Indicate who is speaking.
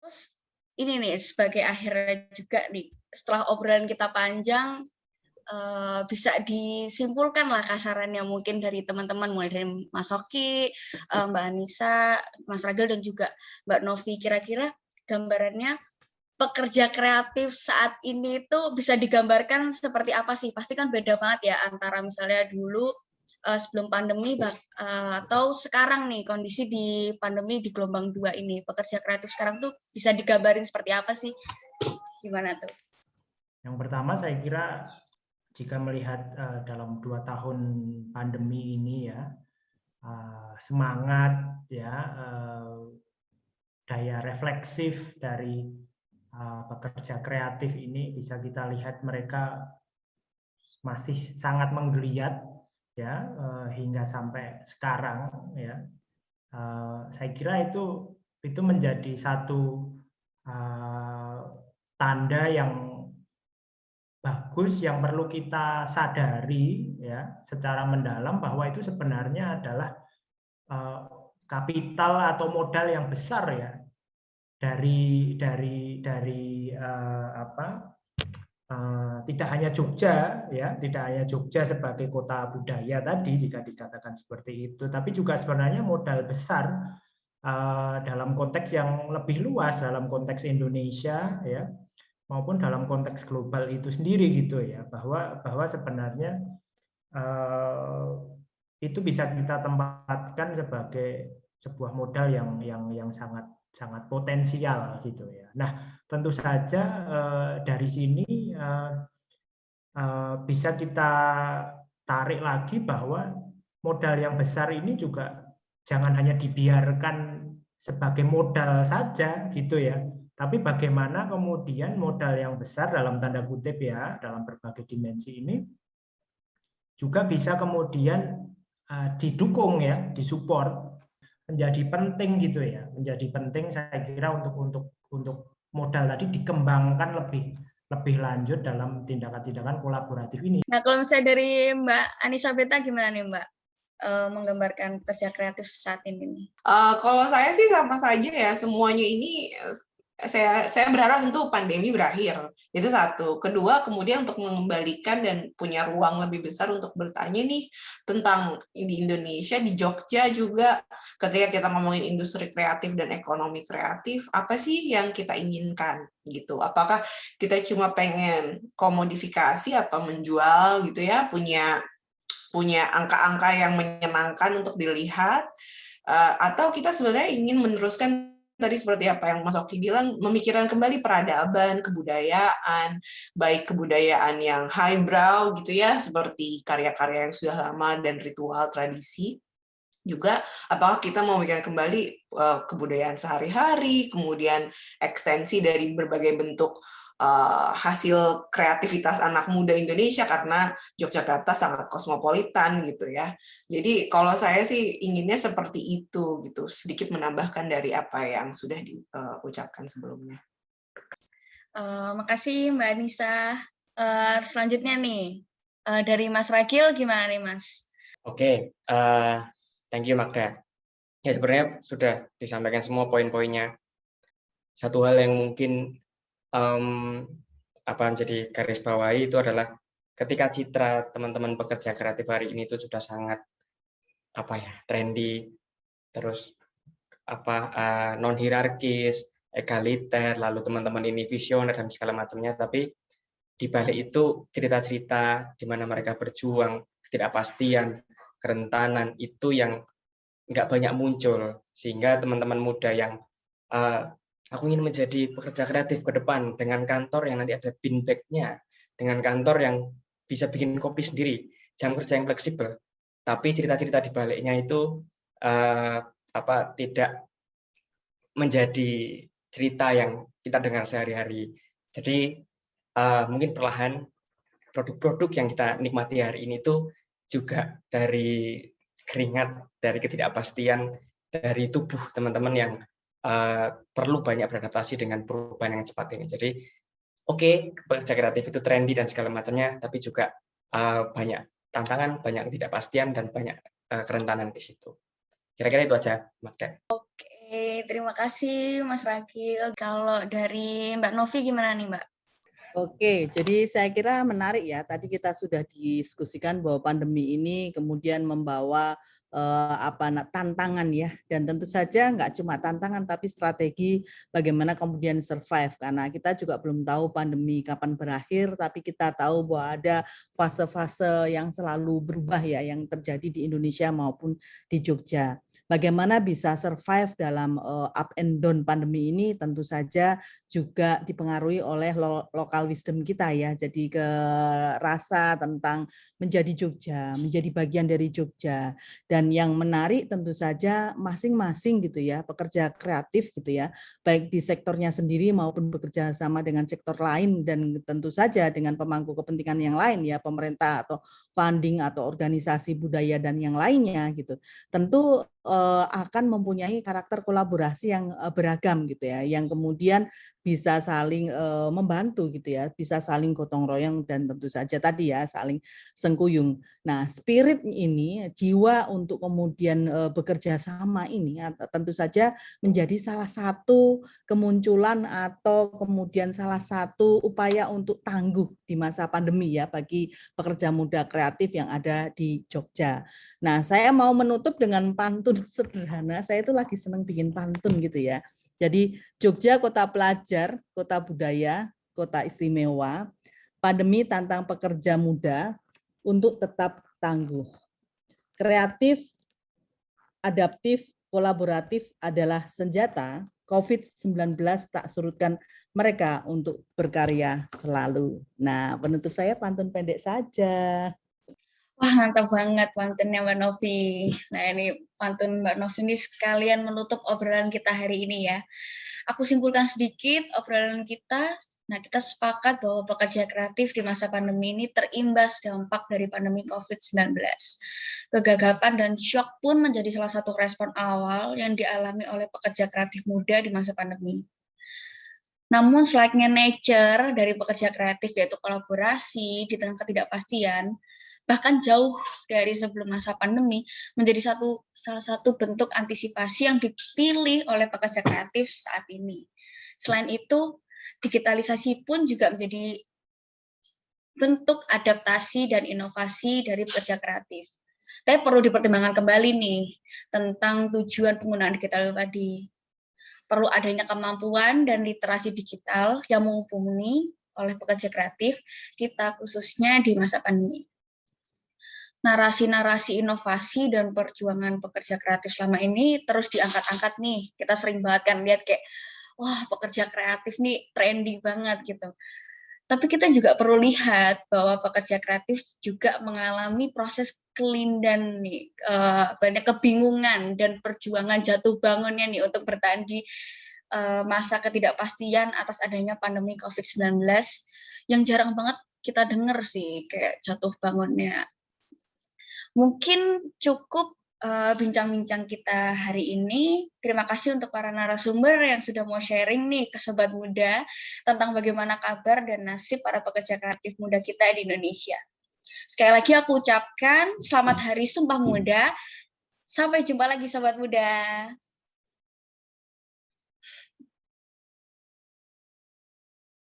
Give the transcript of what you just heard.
Speaker 1: Terus ini nih sebagai akhirnya juga nih, setelah obrolan kita panjang, bisa disimpulkan lah kasarannya mungkin dari teman-teman, mulai dari Mas Oki, Mbak Anissa, Mas Ragil, dan juga Mbak Novi. Kira-kira gambarannya pekerja kreatif saat ini itu bisa digambarkan seperti apa sih? Pasti kan beda banget ya antara misalnya dulu sebelum pandemi atau sekarang nih kondisi di pandemi di gelombang 2 ini. Pekerja kreatif sekarang tuh bisa digambarin seperti apa sih? Gimana tuh?
Speaker 2: Yang pertama saya kira jika melihat dalam 2 tahun pandemi ini ya, semangat ya, daya refleksif dari pekerja kreatif ini bisa kita lihat mereka masih sangat menggeliat ya, hingga sampai sekarang ya. Saya kira itu menjadi satu tanda yang bagus yang perlu kita sadari ya secara mendalam, bahwa itu sebenarnya adalah kapital atau modal yang besar ya dari tidak hanya Jogja ya, tidak hanya Jogja sebagai kota budaya tadi jika dikatakan seperti itu, tapi juga sebenarnya modal besar dalam konteks yang lebih luas, dalam konteks Indonesia ya, maupun dalam konteks global itu sendiri gitu ya, bahwa sebenarnya itu bisa kita tempatkan sebagai sebuah modal yang sangat sangat potensial gitu ya. Nah, tentu saja dari sini bisa kita tarik lagi bahwa modal yang besar ini juga jangan hanya dibiarkan sebagai modal saja gitu ya, tapi bagaimana kemudian modal yang besar dalam tanda kutip ya, dalam berbagai dimensi ini juga bisa kemudian didukung ya, disupport, menjadi penting gitu ya, menjadi penting saya kira untuk modal tadi dikembangkan lebih lanjut dalam tindakan-tindakan kolaboratif ini.
Speaker 1: Nah, kalau misalnya dari Mbak Anissa Beta gimana nih Mbak, menggambarkan kerja kreatif saat ini?
Speaker 3: Kalau saya sih sama saja ya, semuanya ini saya berharap tentu pandemi berakhir, itu satu. Kedua, kemudian untuk mengembalikan dan punya ruang lebih besar untuk bertanya nih tentang di Indonesia, di Jogja juga, ketika kita ngomongin industri kreatif dan ekonomi kreatif, apa sih yang kita inginkan gitu? Apakah kita cuma pengen komodifikasi atau menjual gitu ya, punya angka-angka yang menyenangkan untuk dilihat, atau kita sebenarnya ingin meneruskan tadi seperti apa yang Mas Oki bilang, memikirkan kembali peradaban, kebudayaan, baik kebudayaan yang highbrow gitu ya, seperti karya-karya yang sudah lama dan ritual tradisi. Juga apakah kita mau memikirkan kembali kebudayaan sehari-hari, kemudian ekstensi dari berbagai bentuk hasil kreativitas anak muda Indonesia, karena Yogyakarta sangat kosmopolitan gitu ya. Jadi kalau saya sih inginnya seperti itu gitu, sedikit menambahkan dari apa yang sudah diucapkan sebelumnya.
Speaker 1: Makasih Mbak Anissa. Selanjutnya nih dari Mas Ragil, gimana nih Mas?
Speaker 4: Oke, thank you Magda. Ya sebenarnya sudah disampaikan semua poin-poinnya. Satu hal yang mungkin jadi garis bawahi itu adalah ketika citra teman-teman pekerja kreatif hari ini itu sudah sangat trendy, terus non hierarkis, egaliter, lalu teman-teman ini visioner dan segala macamnya, tapi di balik itu cerita-cerita di mana mereka berjuang, ketidakpastian, kerentanan itu yang nggak banyak muncul, sehingga teman-teman muda yang aku ingin menjadi pekerja kreatif ke depan dengan kantor yang nanti ada bin bag-nya, dengan kantor yang bisa bikin kopi sendiri, jam kerja yang fleksibel, tapi cerita-cerita di baliknya itu tidak menjadi cerita yang kita dengar sehari-hari. Jadi mungkin perlahan produk-produk yang kita nikmati hari ini itu juga dari keringat, dari ketidakpastian, dari tubuh teman-teman yang perlu banyak beradaptasi dengan perubahan yang cepat ini. Jadi oke, pekerja kreatif itu trendy dan segala macamnya, tapi juga banyak tantangan, banyak ketidakpastian, dan banyak kerentanan di situ. Kira-kira itu aja, Magda.
Speaker 1: Oke, Oke, terima kasih Mas Rakil. Kalau dari Mbak Novi gimana nih Mbak?
Speaker 5: Oke, jadi saya kira menarik ya. Tadi kita sudah diskusikan bahwa pandemi ini kemudian membawa tantangan ya, dan tentu saja nggak cuma tantangan tapi strategi bagaimana kemudian survive, karena kita juga belum tahu pandemi kapan berakhir, tapi kita tahu bahwa ada fase-fase yang selalu berubah ya yang terjadi di Indonesia maupun di Jogja. Bagaimana bisa survive dalam up and down pandemi ini tentu saja juga dipengaruhi oleh local wisdom kita ya. Jadi ke rasa tentang menjadi Jogja, menjadi bagian dari Jogja. Dan yang menarik tentu saja masing-masing gitu ya, pekerja kreatif gitu ya, baik di sektornya sendiri maupun bekerja sama dengan sektor lain dan tentu saja dengan pemangku kepentingan yang lain ya, pemerintah atau funding atau organisasi budaya dan yang lainnya gitu. Tentu akan mempunyai karakter kolaborasi yang beragam gitu ya, yang kemudian bisa saling membantu gitu ya, bisa saling gotong royong dan tentu saja tadi ya saling sengkuyung. Nah, spirit ini, jiwa untuk kemudian bekerja sama ini tentu saja menjadi salah satu kemunculan atau kemudian salah satu upaya untuk tangguh di masa pandemi ya bagi pekerja muda kreatif yang ada di Jogja. Nah, saya mau menutup dengan pantun sederhana. Saya itu lagi senang bikin pantun gitu ya. Jadi Jogja kota pelajar, kota budaya, kota istimewa. Pandemi tantang pekerja muda untuk tetap tangguh. Kreatif, adaptif, kolaboratif adalah senjata. COVID-19 tak surutkan mereka untuk berkarya selalu. Nah, penutup saya pantun pendek saja.
Speaker 1: Wah, mantap banget pantunnya Mbak Novi. Nah, ini pantun Mbak Novi ini sekalian menutup obrolan kita hari ini ya. Aku simpulkan sedikit obrolan kita. Nah, kita sepakat bahwa pekerja kreatif di masa pandemi ini terimbas dampak dari pandemi COVID-19. Kegagapan dan syok pun menjadi salah satu respon awal yang dialami oleh pekerja kreatif muda di masa pandemi. Namun, selayaknya nature dari pekerja kreatif yaitu kolaborasi di tengah ketidakpastian, bahkan jauh dari sebelum masa pandemi, menjadi salah satu bentuk antisipasi yang dipilih oleh pekerja kreatif saat ini. Selain itu, digitalisasi pun juga menjadi bentuk adaptasi dan inovasi dari pekerja kreatif. Tapi perlu dipertimbangkan kembali nih tentang tujuan penggunaan digital tadi. Perlu adanya kemampuan dan literasi digital yang mumpuni oleh pekerja kreatif kita khususnya di masa pandemi. Narasi-narasi inovasi dan perjuangan pekerja kreatif selama ini terus diangkat-angkat nih. Kita sering banget kan lihat kayak, wah pekerja kreatif nih trendy banget gitu. Tapi kita juga perlu lihat bahwa pekerja kreatif juga mengalami proses kelindan nih, banyak kebingungan dan perjuangan jatuh bangunnya nih untuk bertahan di masa ketidakpastian atas adanya pandemi COVID-19 yang jarang banget kita dengar sih kayak jatuh bangunnya. Mungkin cukup bincang-bincang kita hari ini. Terima kasih untuk para narasumber yang sudah mau sharing nih ke Sobat Muda tentang bagaimana kabar dan nasib para pekerja kreatif muda kita di Indonesia. Sekali lagi aku ucapkan selamat Hari Sumpah Muda. Sampai jumpa lagi Sobat Muda.